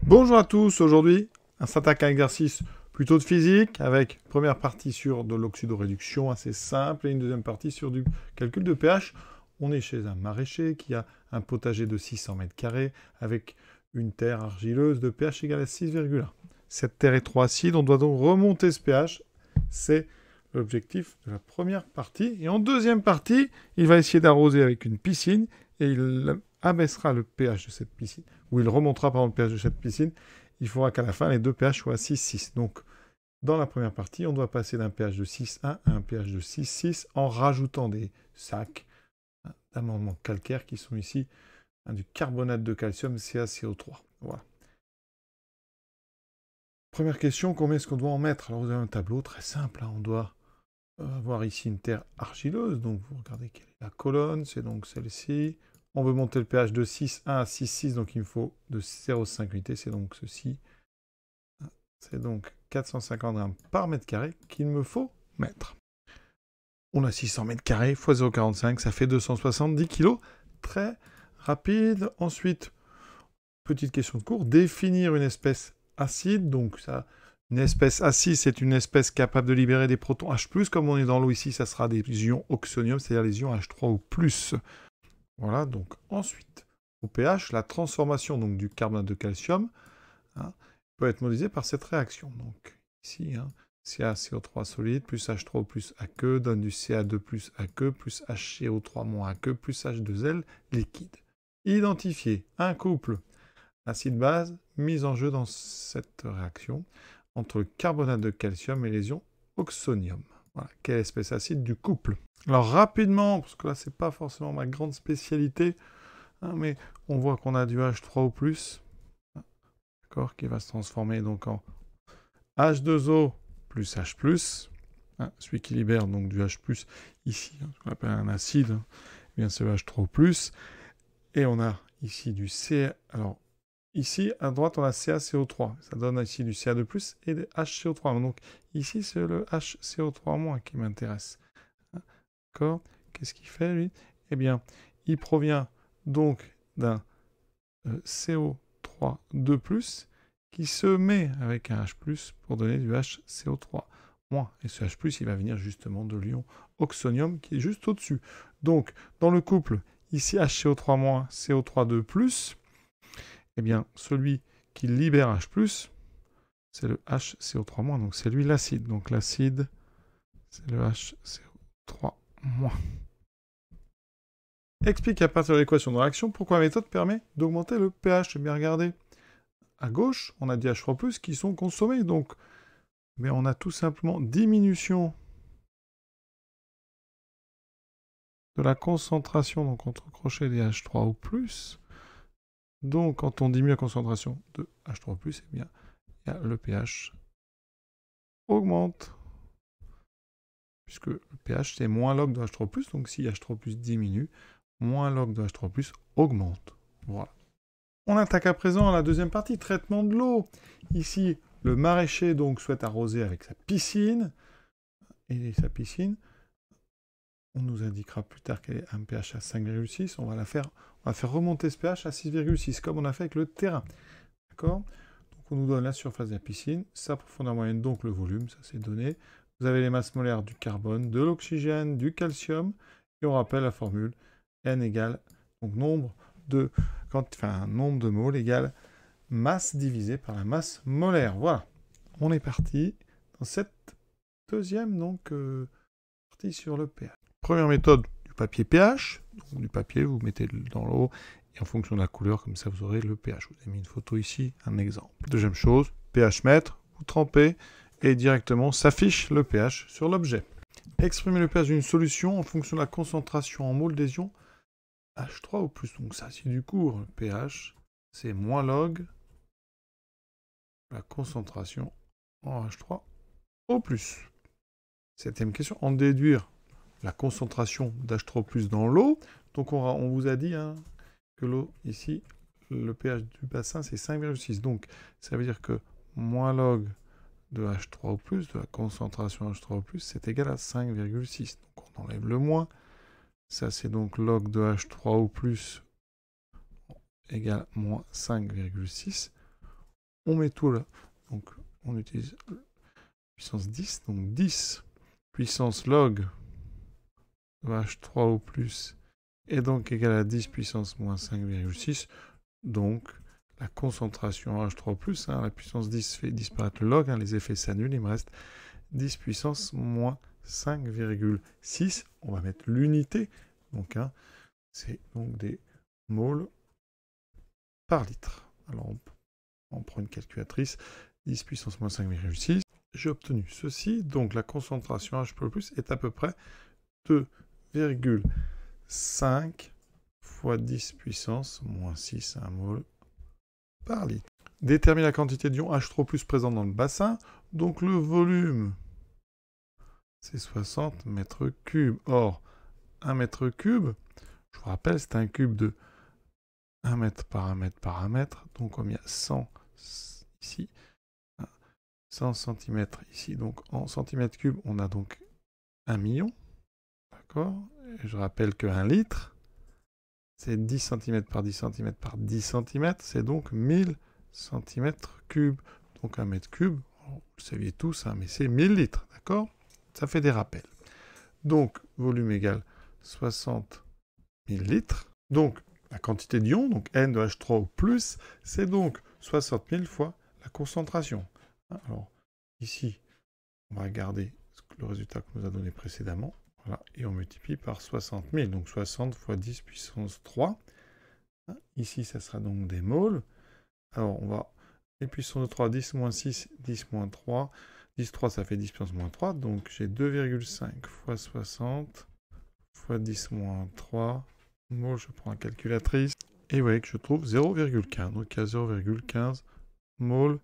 Bonjour à tous, aujourd'hui, un s'attaque à un exercice plutôt de physique, avec une première partie sur de l'oxydoréduction assez simple et une deuxième partie sur du calcul de pH. On est chez un maraîcher qui a un potager de 600 mètres carrés avec une terre argileuse de pH égal à 6,1. Cette terre est trop acide, on doit donc remonter ce pH. C'est l'objectif de la première partie. Et en deuxième partie, il va essayer d'arroser avec une piscine et il abaissera le pH de cette piscine, ou il remontera par le pH de cette piscine. Il faudra qu'à la fin, les deux pH soient à 6,6. Donc, dans la première partie, on doit passer d'un pH de 6,1 à un pH de 6,6 en rajoutant des sacs d'amendements calcaires qui sont ici du carbonate de calcium CaCO3. Voilà. Première question, combien est-ce qu'on doit en mettre? Alors, vous avez un tableau très simple. On doit avoir ici une terre argileuse. Donc, vous regardez quelle est la colonne. C'est donc celle-ci. On veut monter le pH de 6,1 à 6,6. Donc, il me faut de 0,5 unités. C'est donc ceci. C'est donc 450 grammes par mètre carré qu'il me faut mettre. On a 600 mètres carrés x 0,45. Ça fait 270 kg. Très rapide. Ensuite, petite question de cours. Définir une espèce acide. Donc, ça... Une espèce acide, c'est une espèce capable de libérer des protons H+. Comme on est dans l'eau ici, ça sera des ions oxonium, c'est-à-dire les ions H3 ou plus. Voilà, donc ensuite, au pH, la transformation donc, du carbonate de calcium peut être modélisée par cette réaction. Donc ici, CaCO3 solide plus H3O plus aqueux donne du Ca2 plus aqueux plus HCO3 moins aqueux plus H2L liquide. Identifier un couple acide-base mis en jeu dans cette réaction entre le carbonate de calcium et les ions oxonium. Voilà, quelle espèce acide du couple. Alors rapidement, parce que là c'est pas forcément ma grande spécialité, mais on voit qu'on a du H3O+, d'accord, qui va se transformer donc en H2O plus H+, celui qui libère donc du H+, ici, ce qu'on appelle un acide, eh bien c'est le H3O+, et on a ici du C, alors ici, à droite, on a CaCO3. Ça donne ici du Ca2+, et des HCO3. Donc, ici, c'est le HCO3- qui m'intéresse. D'accord? Qu'est-ce qu'il fait, lui? Eh bien, il provient donc d'un CO3-2+, qui se met avec un H+, pour donner du HCO3-. Et ce H+, il va venir justement de l'ion oxonium, qui est juste au-dessus. Donc, dans le couple, ici, HCO3-, CO3-2+, eh bien, celui qui libère H+, c'est le HCO3-, donc c'est lui l'acide. Donc l'acide, c'est le HCO3-. Explique à partir de l'équation de réaction pourquoi la méthode permet d'augmenter le pH. Eh bien, regardez, à gauche, on a des H3+, qui sont consommés. Donc, mais on a tout simplement diminution de la concentration, donc entre crochets des H3O+. Donc, quand on diminue la concentration de H3+, eh bien, le pH augmente. Puisque le pH, c'est moins log de H3+, donc si H3+, diminue, moins log de H3+, augmente. Voilà. On attaque à présent la deuxième partie, traitement de l'eau. Ici, le maraîcher donc souhaite arroser avec sa piscine. Et sa piscine, on nous indiquera plus tard qu'elle est un pH à 5,6. On va faire remonter ce pH à 6,6, comme on a fait avec le terrain. D'accord? Donc on nous donne la surface de la piscine, sa profondeur moyenne, donc le volume, ça c'est donné. Vous avez les masses molaires du carbone, de l'oxygène, du calcium, et on rappelle la formule N égale, donc nombre de moles égale masse divisée par la masse molaire. Voilà, on est parti dans cette deuxième partie sur le pH. Première méthode du papier pH, donc du papier, vous mettez dans l'eau, et en fonction de la couleur, comme ça vous aurez le pH. Je vous ai mis une photo ici, un exemple. Deuxième chose, pH mètre, vous trempez, et directement s'affiche le pH sur l'objet. Exprimer le pH d'une solution en fonction de la concentration en mol des ions H3 ou plus. Donc ça, c'est du cours. Le pH, c'est moins log la concentration en H3 au plus. Septième question, en déduire la concentration d'H3 dans l'eau. Donc on vous a dit que l'eau, ici, le pH du bassin, c'est 5,6. Donc ça veut dire que moins log de H3O+, de la concentration H3O+, c'est égal à 5,6. Donc on enlève le moins. Ça, c'est donc log de H3O+, égale moins 5,6. On met tout là. Donc, on utilise puissance 10. Donc, 10 puissance log de H3 au plus est donc égal à 10 puissance moins 5,6. Donc, la concentration H3 au plus, la puissance 10 fait disparaître le log, les effets s'annulent, il me reste 10 puissance moins 5,6. On va mettre l'unité. Donc, c'est donc des moles par litre. Alors, on prend une calculatrice. 10 puissance moins 5,6. J'ai obtenu ceci. Donc, la concentration H++ est à peu près 2,5 fois 10 puissance moins 6 mol par litre. Détermine la quantité d'ion H3+ présente dans le bassin. Donc, le volume, c'est 60 mètres cubes. Or, 1 mètre cube, je vous rappelle, c'est un cube de 1 mètre par 1 mètre par 1 mètre. Donc, comme il y a 100 ici, 100 cm ici. Donc, en centimètres cubes, on a donc 1 million. D'accord? Et je rappelle que 1 litre, c'est 10 cm par 10 cm par 10 cm. C'est donc 1000 cm3. Donc, 1 mètre cube, vous le saviez tous, mais c'est 1000 litres. D'accord? Ça fait des rappels. Donc, volume égale 60 000 litres. Donc, la quantité d'ion, donc N de H3 au plus, c'est donc 60 000 fois la concentration. Alors, ici, on va regarder le résultat qu'on nous a donné précédemment. Voilà, et on multiplie par 60 000. Donc, 60 fois 10 puissance 3. Ici, ça sera donc des moles. Alors, on va... Les puissances de 3, 10 moins 6, 10 moins 3. 10, 3, ça fait 10 puissance moins 3. Donc, j'ai 2,5 fois 60 fois 10 moins 3. Moles, je prends la calculatrice. Et vous voyez que je trouve 0,15. Donc, il y a 0,15 moles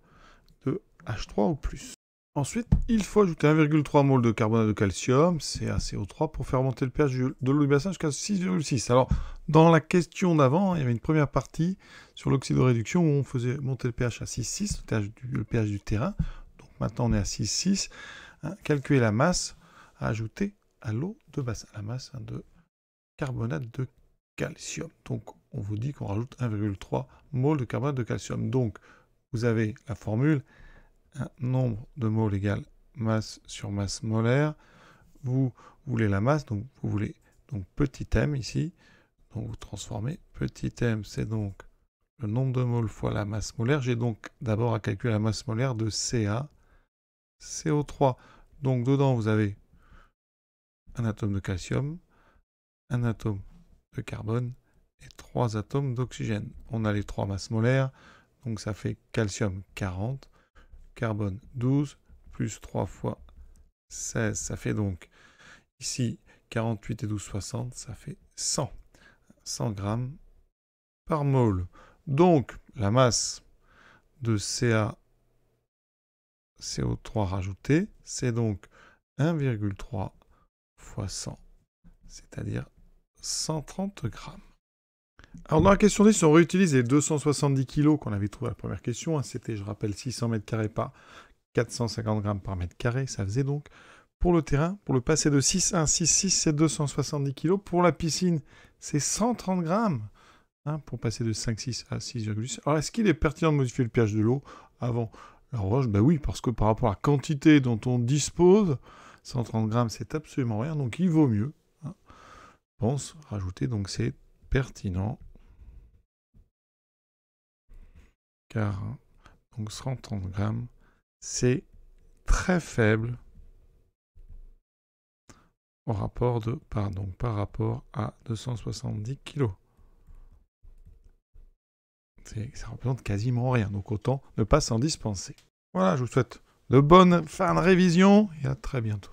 de H3 ou plus. Ensuite, il faut ajouter 1,3 mol de carbonate de calcium, CaCO3, pour faire monter le pH de l'eau du bassin jusqu'à 6,6. Alors, dans la question d'avant, il y avait une première partie sur l'oxydoréduction où on faisait monter le pH à 6,6, le pH du terrain. Donc maintenant, on est à 6,6. Calculer la masse à ajouter à l'eau de bassin, la masse de carbonate de calcium. Donc, on vous dit qu'on rajoute 1,3 mol de carbonate de calcium. Donc, vous avez la formule. Un nombre de moles égale masse sur masse molaire. Vous voulez la masse, donc vous voulez donc petit m ici. Donc vous transformez. Petit m, c'est donc le nombre de moles fois la masse molaire. J'ai donc d'abord à calculer la masse molaire de CaCO3. Donc dedans, vous avez un atome de calcium, un atome de carbone et 3 atomes d'oxygène. On a les 3 masses molaires. Donc ça fait calcium 40. Carbone 12, plus 3 fois 16, ça fait donc, ici, 48 et 12, 60, ça fait 100. 100 grammes par mole. Donc, la masse de CaCO3 rajouté, c'est donc 1,3 fois 100, c'est-à-dire 130 grammes. Alors dans la question 10, on réutilise les 270 kg qu'on avait trouvé à la première question. C'était, je rappelle, 600 m² par 450 grammes par mètre carré. Ça faisait donc, pour le terrain, pour le passer de 6 à 6,6, c'est 270 kg. Pour la piscine, c'est 130 grammes. Pour passer de 5,6 à 6,6. Alors est-ce qu'il est pertinent de modifier le pH de l'eau avant la roche? Ben oui, parce que par rapport à la quantité dont on dispose, 130 grammes, c'est absolument rien. Donc il vaut mieux, je pense, rajouter. Donc c'est pertinent. Car donc 130 grammes, c'est très faible au rapport par rapport à 270 kg. Ça représente quasiment rien, donc autant ne pas s'en dispenser. Voilà, je vous souhaite de bonnes fins de révision et à très bientôt.